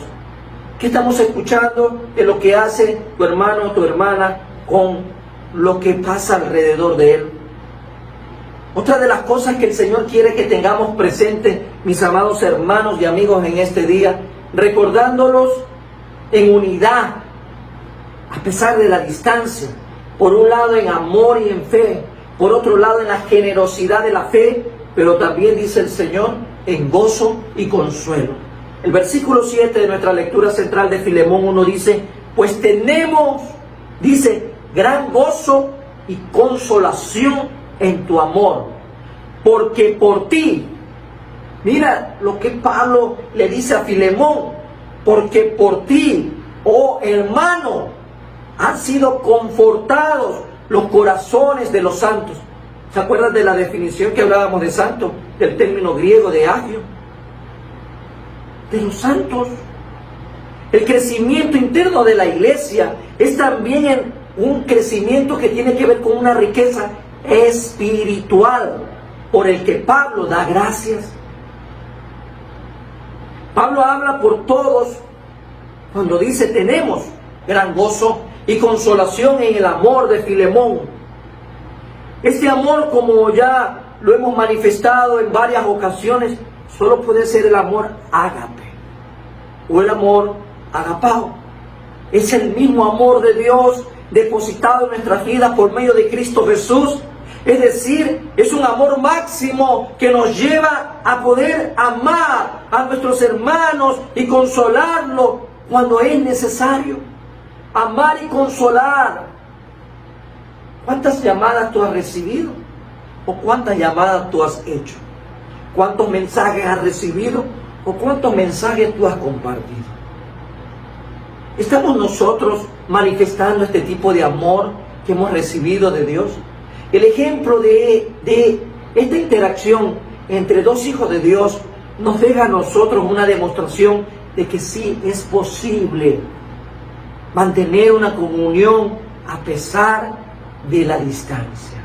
qué estamos escuchando de lo que hace tu hermano o tu hermana con lo que pasa alrededor de él. Otra de las cosas que el Señor quiere que tengamos presente, mis amados hermanos y amigos, en este día, recordándolos en unidad, a pesar de la distancia, por un lado en amor y en fe, por otro lado en la generosidad de la fe, pero también dice el Señor, en gozo y consuelo. El versículo 7 de nuestra lectura central de Filemón 1 dice, pues tenemos, dice, gran gozo y consolación en tu amor, porque por ti, mira lo que Pablo le dice a Filemón, porque por ti, oh hermano, han sido confortados los corazones de los santos. ¿Se acuerdan de la definición que hablábamos de santo? Del término griego de agio. De los santos. El crecimiento interno de la iglesia es también un crecimiento que tiene que ver con una riqueza espiritual por el que Pablo da gracias. Pablo habla por todos cuando dice tenemos gran gozo y consolación en el amor de Filemón. Este amor, como ya lo hemos manifestado en varias ocasiones, solo puede ser el amor ágape o el amor agapao. Es el mismo amor de Dios depositado en nuestras vidas por medio de Cristo Jesús. Es decir, es un amor máximo que nos lleva a poder amar a nuestros hermanos y consolarlos cuando es necesario. Amar y consolar. ¿Cuántas llamadas tú has recibido? ¿O cuántas llamadas tú has hecho? ¿Cuántos mensajes has recibido? ¿O cuántos mensajes tú has compartido? ¿Estamos nosotros manifestando este tipo de amor que hemos recibido de Dios? El ejemplo de esta interacción entre dos hijos de Dios nos deja a nosotros una demostración de que sí es posible mantener una comunión a pesar de la distancia.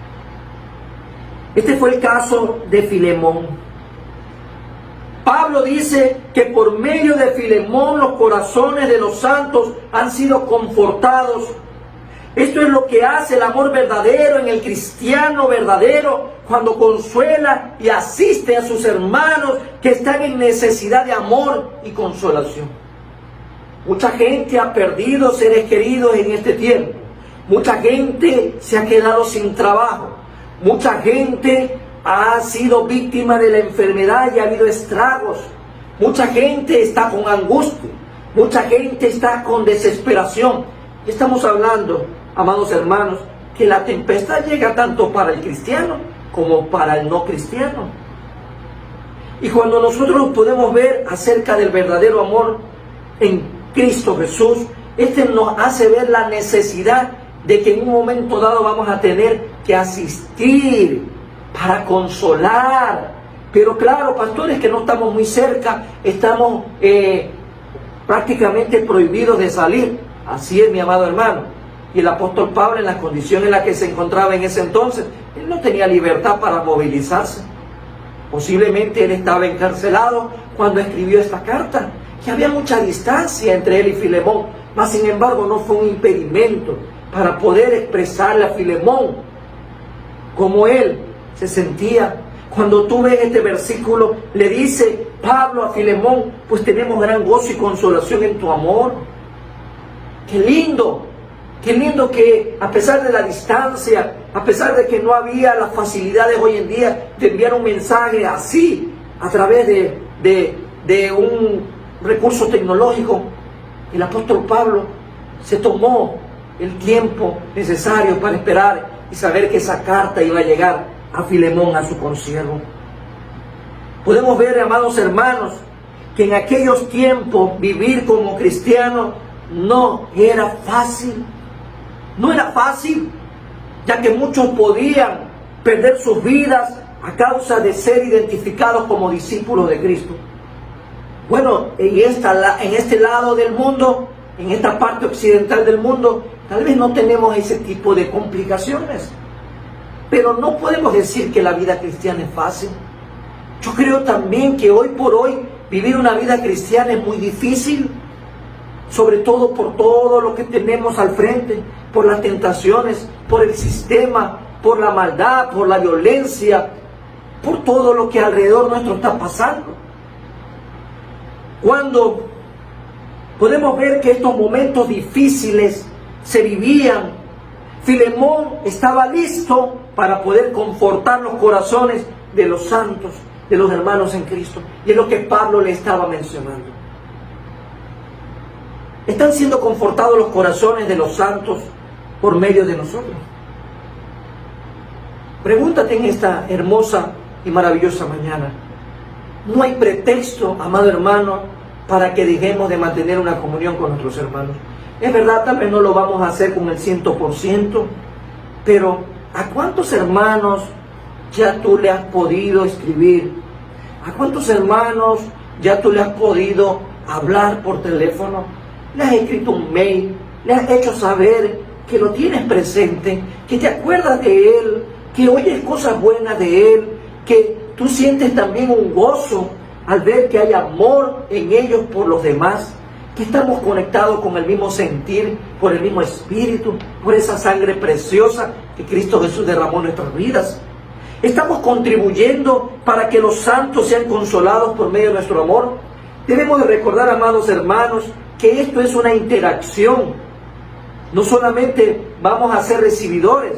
Este fue el caso de Filemón. Pablo dice que por medio de Filemón los corazones de los santos han sido confortados. Esto es lo que hace el amor verdadero en el cristiano verdadero cuando consuela y asiste a sus hermanos que están en necesidad de amor y consolación. Mucha gente ha perdido seres queridos en este tiempo. Mucha gente se ha quedado sin trabajo. Mucha gente ha sido víctima de la enfermedad y ha habido estragos. Mucha gente está con angustia. Mucha gente está con desesperación. Y estamos hablando, amados hermanos, que la tempestad llega tanto para el cristiano como para el no cristiano. Y cuando nosotros podemos ver acerca del verdadero amor en Cristo Jesús, este nos hace ver la necesidad de que en un momento dado vamos a tener que asistir para consolar. Pero claro, pastores, que no estamos muy cerca, estamos prácticamente prohibidos de salir. Así es, mi amado hermano. Y el apóstol Pablo, en la condición en la que se encontraba en ese entonces, él no tenía libertad para movilizarse. Posiblemente él estaba encarcelado cuando escribió esta carta, que había mucha distancia entre él y Filemón, mas sin embargo no fue un impedimento para poder expresarle a Filemón cómo él se sentía. Cuando tú ves este versículo, le dice Pablo a Filemón, pues tenemos gran gozo y consolación en tu amor. ¡Qué lindo! Qué lindo que a pesar de la distancia, a pesar de que no había las facilidades hoy en día de enviar un mensaje así, a través de un recurso tecnológico, el apóstol Pablo se tomó el tiempo necesario para esperar y saber que esa carta iba a llegar a Filemón, a su consiervo. Podemos ver, amados hermanos, que en aquellos tiempos vivir como cristiano no era fácil. No era fácil, ya que muchos podían perder sus vidas a causa de ser identificados como discípulos de Cristo. Bueno, en este lado del mundo, en esta parte occidental del mundo, tal vez no tenemos ese tipo de complicaciones. Pero no podemos decir que la vida cristiana es fácil. Yo creo también que hoy por hoy vivir una vida cristiana es muy difícil, sobre todo por todo lo que tenemos al frente, por las tentaciones, por el sistema, por la maldad, por la violencia, por todo lo que alrededor nuestro está pasando. Cuando podemos ver que estos momentos difíciles se vivían, Filemón estaba listo para poder confortar los corazones de los santos, de los hermanos en Cristo. Y es lo que Pablo le estaba mencionando. ¿Están siendo confortados los corazones de los santos por medio de nosotros? Pregúntate en esta hermosa y maravillosa mañana. No hay pretexto, amado hermano, para que dejemos de mantener una comunión con nuestros hermanos. Es verdad, tal vez no lo vamos a hacer con el 100%, pero ¿a cuántos hermanos ya tú le has podido escribir? ¿A cuántos hermanos ya tú le has podido hablar por teléfono? ¿Le has escrito un mail? ¿Le has hecho saber que lo tienes presente? ¿Que te acuerdas de él? ¿Que oyes cosas buenas de él? ¿Que tú sientes también un gozo al ver que hay amor en ellos por los demás? Que estamos conectados con el mismo sentir, por el mismo espíritu, por esa sangre preciosa que Cristo Jesús derramó en nuestras vidas. Estamos contribuyendo para que los santos sean consolados por medio de nuestro amor. Debemos de recordar, amados hermanos, que esto es una interacción. No solamente vamos a ser recibidores,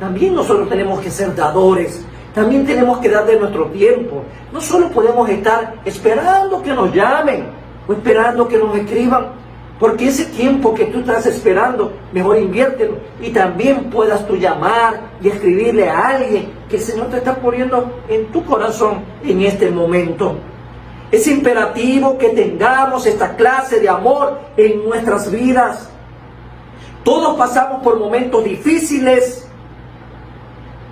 también nosotros tenemos que ser dadores. También tenemos que dar de nuestro tiempo. No solo podemos estar esperando que nos llamen o esperando que nos escriban, porque ese tiempo que tú estás esperando, mejor inviértelo y también puedas tú llamar y escribirle a alguien que el Señor te está poniendo en tu corazón en este momento. Es imperativo que tengamos esta clase de amor en nuestras vidas. Todos pasamos por momentos difíciles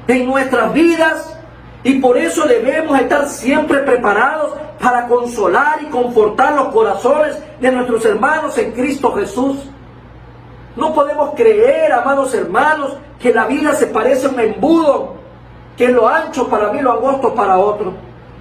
en nuestras vidas y por eso debemos estar siempre preparados para consolar y confortar los corazones de nuestros hermanos en Cristo Jesús. No podemos creer, amados hermanos, que la vida se parece a un embudo, que lo ancho para mí, lo angosto para otro.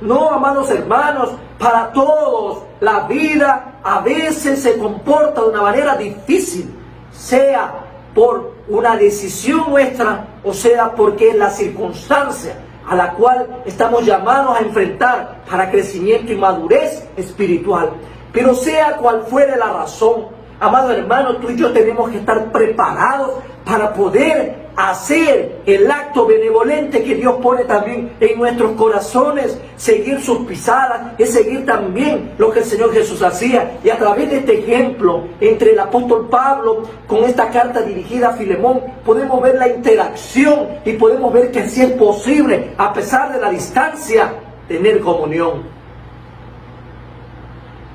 No, amados hermanos, para todos la vida a veces se comporta de una manera difícil, sea por una decisión nuestra o sea porque es la circunstancia a la cual estamos llamados a enfrentar para crecimiento y madurez espiritual. Pero sea cual fuere la razón, amado hermano, tú y yo tenemos que estar preparados para poder hacer el acto benevolente que Dios pone también en nuestros corazones, seguir sus pisadas, es seguir también lo que el Señor Jesús hacía. Y a través de este ejemplo entre el apóstol Pablo con esta carta dirigida a Filemón, podemos ver la interacción y podemos ver que sí es posible, a pesar de la distancia, tener comunión.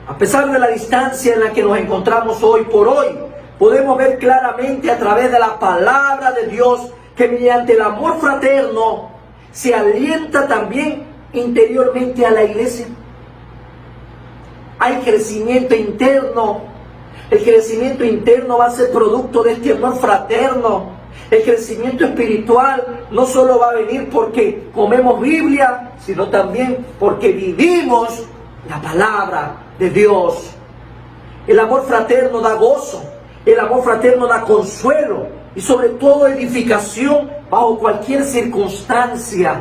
A pesar de la distancia en la que nos encontramos hoy por hoy, podemos ver claramente a través de la palabra de Dios que mediante el amor fraterno se alienta también interiormente a la iglesia. Hay crecimiento interno. El crecimiento interno va a ser producto de este amor fraterno. El crecimiento espiritual no solo va a venir porque comemos Biblia, sino también porque vivimos la palabra de Dios. El amor fraterno da gozo. El amor fraterno da consuelo y sobre todo edificación bajo cualquier circunstancia.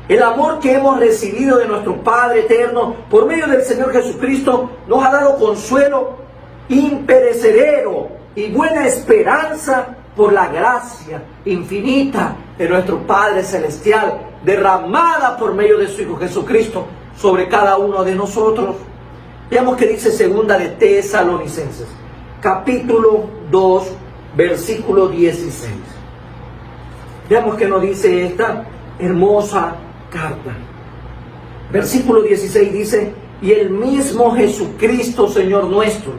El amor que hemos recibido de nuestro Padre eterno por medio del Señor Jesucristo nos ha dado consuelo imperecedero y buena esperanza por la gracia infinita de nuestro Padre Celestial derramada por medio de su Hijo Jesucristo sobre cada uno de nosotros. Veamos qué dice segunda de Tesalonicenses, capítulo 2, versículo 16. Veamos qué nos dice esta hermosa carta. Versículo 16 dice: y el mismo Jesucristo, Señor nuestro,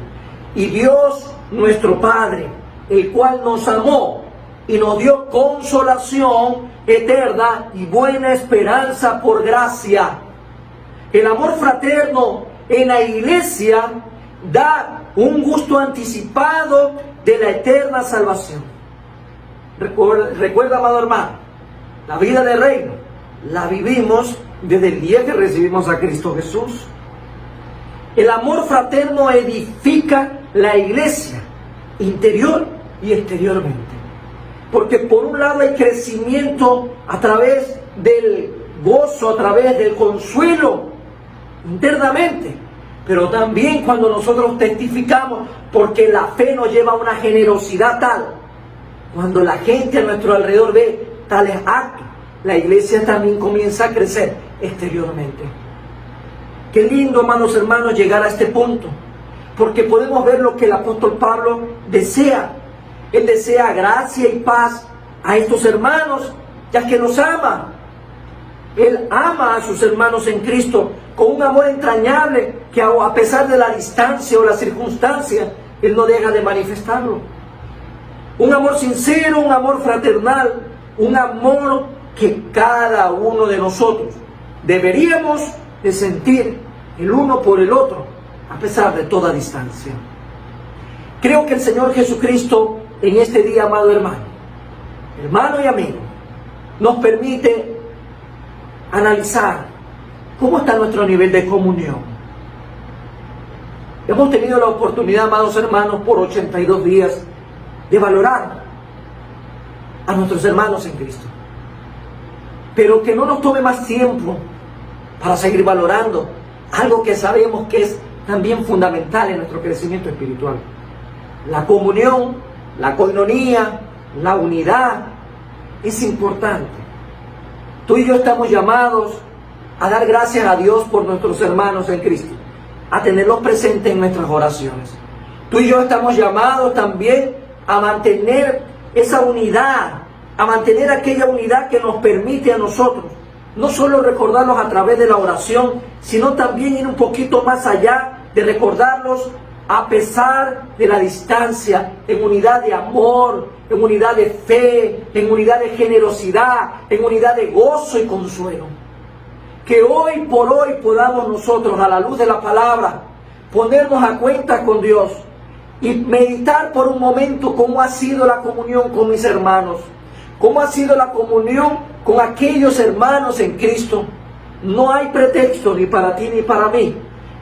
y Dios nuestro Padre, el cual nos amó y nos dio consolación eterna y buena esperanza por gracia. El amor fraterno en la iglesia da un gusto anticipado de la eterna salvación. Recuerda, amado hermano, la vida del reino la vivimos desde el día que recibimos a Cristo Jesús. El amor fraterno edifica la iglesia, interior y exteriormente. Porque por un lado hay crecimiento a través del gozo, a través del consuelo, internamente. Pero también cuando nosotros testificamos, porque la fe nos lleva a una generosidad tal, cuando la gente a nuestro alrededor ve tales actos, la iglesia también comienza a crecer exteriormente. Qué lindo, amados hermanos, llegar a este punto, porque podemos ver lo que el apóstol Pablo desea. Él desea gracia y paz a estos hermanos, ya que los ama. Él ama a sus hermanos en Cristo con un amor entrañable que a pesar de la distancia o la circunstancia, Él no deja de manifestarlo. Un amor sincero, un amor fraternal, un amor que cada uno de nosotros deberíamos de sentir el uno por el otro, a pesar de toda distancia. Creo que el Señor Jesucristo en este día, amado hermano y amigo, nos permite analizar cómo está nuestro nivel de comunión. Hemos tenido la oportunidad, amados hermanos, por 82 días de valorar a nuestros hermanos en Cristo. Pero que no nos tome más tiempo para seguir valorando algo que sabemos que es también fundamental en nuestro crecimiento espiritual. La comunión, la coinonía, la unidad es importante. Tú y yo estamos llamados a dar gracias a Dios por nuestros hermanos en Cristo, a tenerlos presentes en nuestras oraciones. Tú y yo estamos llamados también a mantener esa unidad, a mantener aquella unidad que nos permite a nosotros no solo recordarlos a través de la oración, sino también ir un poquito más allá de recordarlos a pesar de la distancia, en unidad de amor, en unidad de fe, en unidad de generosidad, en unidad de gozo y consuelo. Que hoy por hoy podamos nosotros, a la luz de la palabra, ponernos a cuenta con Dios y meditar por un momento cómo ha sido la comunión con mis hermanos, cómo ha sido la comunión con aquellos hermanos en Cristo. No hay pretexto ni para ti ni para mí.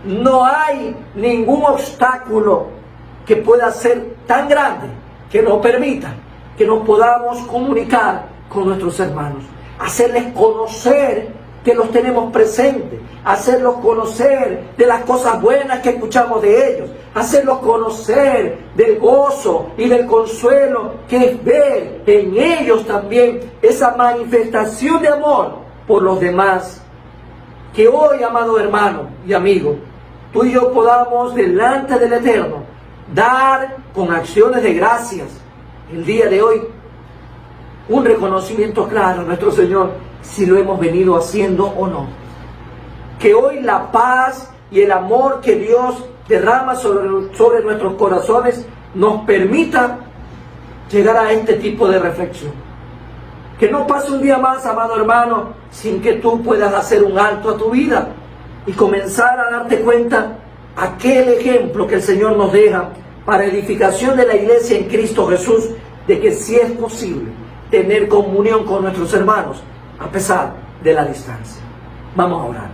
No hay ningún obstáculo que pueda ser tan grande que nos permita que nos podamos comunicar con nuestros hermanos, hacerles conocer que los tenemos presentes, hacerlos conocer de las cosas buenas que escuchamos de ellos, hacerlos conocer del gozo y del consuelo que es ver en ellos también esa manifestación de amor por los demás. Que hoy, amado hermano y amigo, tú y yo podamos delante del Eterno dar con acciones de gracias el día de hoy un reconocimiento claro a nuestro Señor si lo hemos venido haciendo o no. Que hoy la paz y el amor que Dios derrama sobre nuestros corazones nos permita llegar a este tipo de reflexión. Que no pase un día más, amado hermano, sin que tú puedas hacer un alto a tu vida y comenzar a darte cuenta aquel ejemplo que el Señor nos deja para edificación de la iglesia en Cristo Jesús, de que sí es posible tener comunión con nuestros hermanos a pesar de la distancia. Vamos a orar.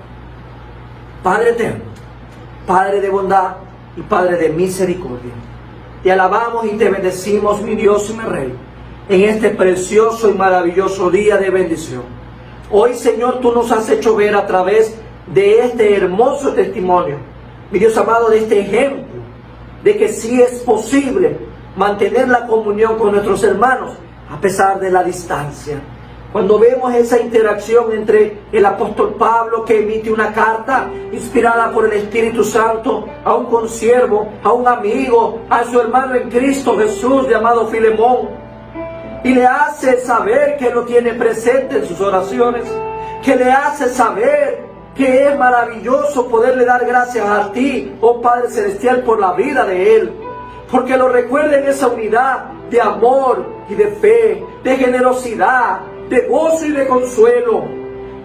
Padre eterno, Padre de bondad y Padre de misericordia, te alabamos y te bendecimos, mi Dios y mi Rey, en este precioso y maravilloso día de bendición. Hoy, Señor, tú nos has hecho ver a través de este hermoso testimonio, mi Dios amado, de este ejemplo, de que sí es posible mantener la comunión con nuestros hermanos a pesar de la distancia. Cuando vemos esa interacción entre el apóstol Pablo, que emite una carta inspirada por el Espíritu Santo a un consiervo, a un amigo, a su hermano en Cristo Jesús llamado Filemón, y le hace saber que lo tiene presente en sus oraciones, que le hace saber que es maravilloso poderle dar gracias a ti, oh Padre Celestial, por la vida de él. porque lo recuerden esa unidad de amor y de fe, de generosidad, de gozo y de consuelo.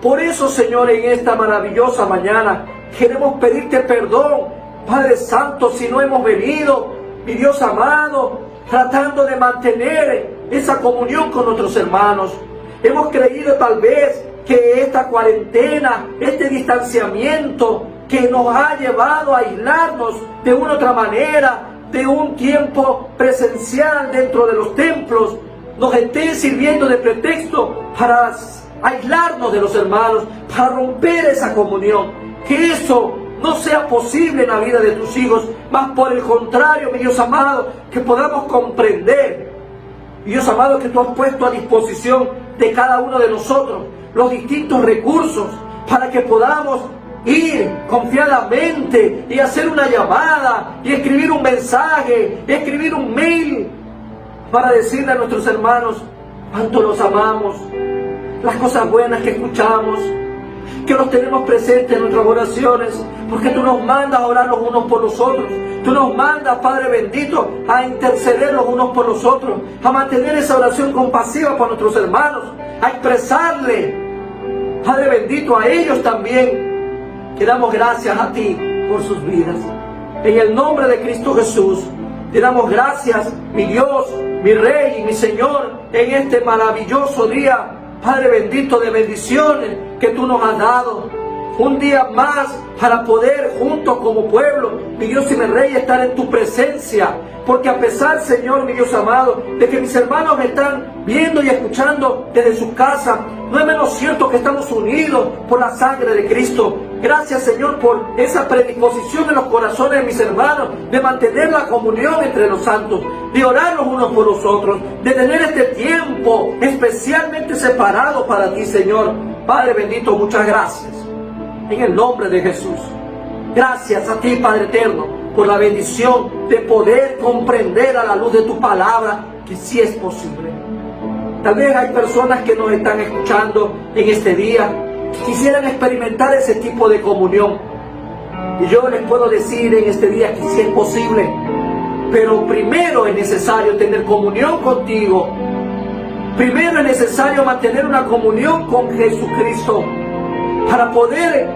Por eso, Señor, en esta maravillosa mañana queremos pedirte perdón, Padre Santo, si no hemos venido, mi Dios amado, tratando de mantener esa comunión con nuestros hermanos. Hemos creído tal vez que esta cuarentena, este distanciamiento que nos ha llevado a aislarnos de una u otra manera, de un tiempo presencial dentro de los templos, nos esté sirviendo de pretexto para aislarnos de los hermanos, para romper esa comunión. Que eso no sea posible en la vida de tus hijos, más por el contrario, mi Dios amado, que podamos comprender, mi Dios amado, que tú has puesto a disposición de cada uno de nosotros los distintos recursos para que podamos ir confiadamente y hacer una llamada y escribir un mensaje, y escribir un mail para decirle a nuestros hermanos cuánto los amamos, las cosas buenas que escuchamos, que los tenemos presentes en nuestras oraciones, porque tú nos mandas a orar los unos por los otros. Tú nos mandas, Padre bendito, a interceder los unos por los otros, a mantener esa oración compasiva por nuestros hermanos, a expresarle, Padre bendito, a ellos también, que damos gracias a ti por sus vidas. En el nombre de Cristo Jesús, te damos gracias, mi Dios, mi Rey y mi Señor, en este maravilloso día, Padre bendito, de bendiciones que tú nos has dado. Un día más para poder juntos como pueblo, mi Dios y mi Rey, estar en tu presencia. Porque a pesar, Señor, mi Dios amado, de que mis hermanos me están viendo y escuchando desde sus casas, no es menos cierto que estamos unidos por la sangre de Cristo. Gracias, Señor, por esa predisposición en los corazones de mis hermanos, de mantener la comunión entre los santos, de orar los unos por los otros, de tener este tiempo especialmente separado para ti, Señor. Padre bendito, muchas gracias. En el nombre de Jesús. Gracias a ti, Padre eterno, por la bendición de poder comprender a la luz de tu palabra que sí es posible. Tal vez hay personas que nos están escuchando en este día que quisieran experimentar ese tipo de comunión. Y yo les puedo decir en este día que sí es posible. Pero primero es necesario tener comunión contigo. Primero es necesario mantener una comunión con Jesucristo para poder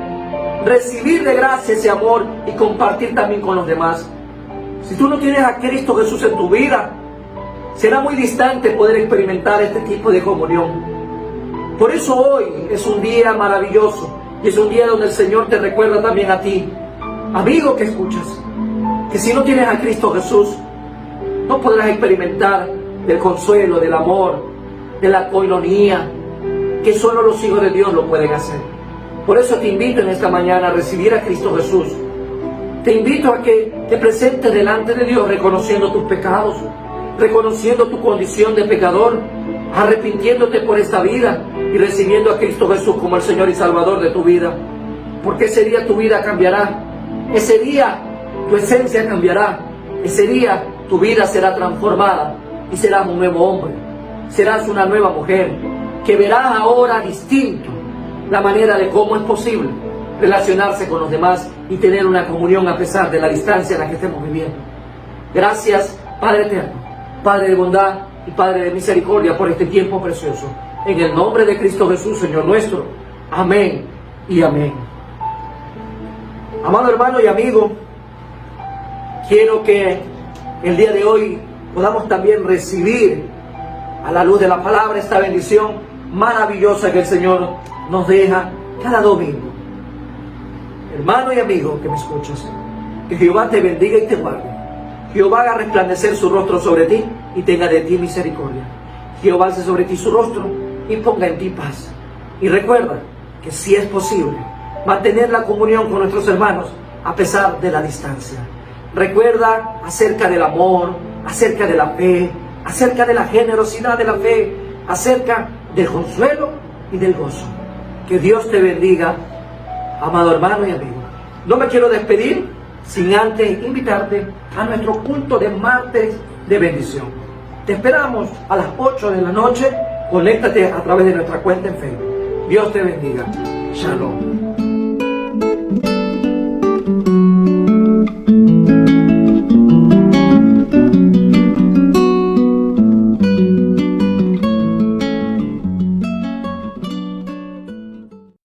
recibir de gracia ese amor y compartir también con los demás. Si tú no tienes a Cristo Jesús en tu vida, será muy distante poder experimentar este tipo de comunión. Por eso hoy es un día maravilloso y es un día donde el Señor te recuerda también a ti, amigo que escuchas, que si no tienes a Cristo Jesús, no podrás experimentar del consuelo, del amor, de la coinonía, que solo los hijos de Dios lo pueden hacer. Por eso te invito en esta mañana a recibir a Cristo Jesús. Te invito a que te presentes delante de Dios reconociendo tus pecados, reconociendo tu condición de pecador, arrepintiéndote por esta vida y recibiendo a Cristo Jesús como el Señor y Salvador de tu vida. Porque ese día tu vida cambiará. Ese día tu esencia cambiará. Ese día tu vida será transformada y serás un nuevo hombre. Serás una nueva mujer que verás ahora distinto la manera de cómo es posible relacionarse con los demás y tener una comunión a pesar de la distancia en la que estemos viviendo. Gracias, Padre eterno, Padre de bondad y Padre de misericordia, por este tiempo precioso. En el nombre de Cristo Jesús, Señor nuestro. Amén y amén. Amado hermano y amigo, quiero que el día de hoy podamos también recibir a la luz de la palabra esta bendición maravillosa que el Señor nos deja cada domingo. Hermano y amigo que me escuchas, que Jehová te bendiga y te guarde. Jehová haga resplandecer su rostro sobre ti y tenga de ti misericordia. Jehová alce sobre ti su rostro y ponga en ti paz. Y recuerda que sí es posible mantener la comunión con nuestros hermanos a pesar de la distancia. Recuerda acerca del amor, acerca de la fe, acerca de la generosidad de la fe, acerca del consuelo y del gozo. Que Dios te bendiga, amado hermano y amigo. No me quiero despedir sin antes invitarte a nuestro culto de martes de bendición. Te esperamos a las 8 de la noche. Conéctate a través de nuestra cuenta en Facebook. Dios te bendiga. Shalom.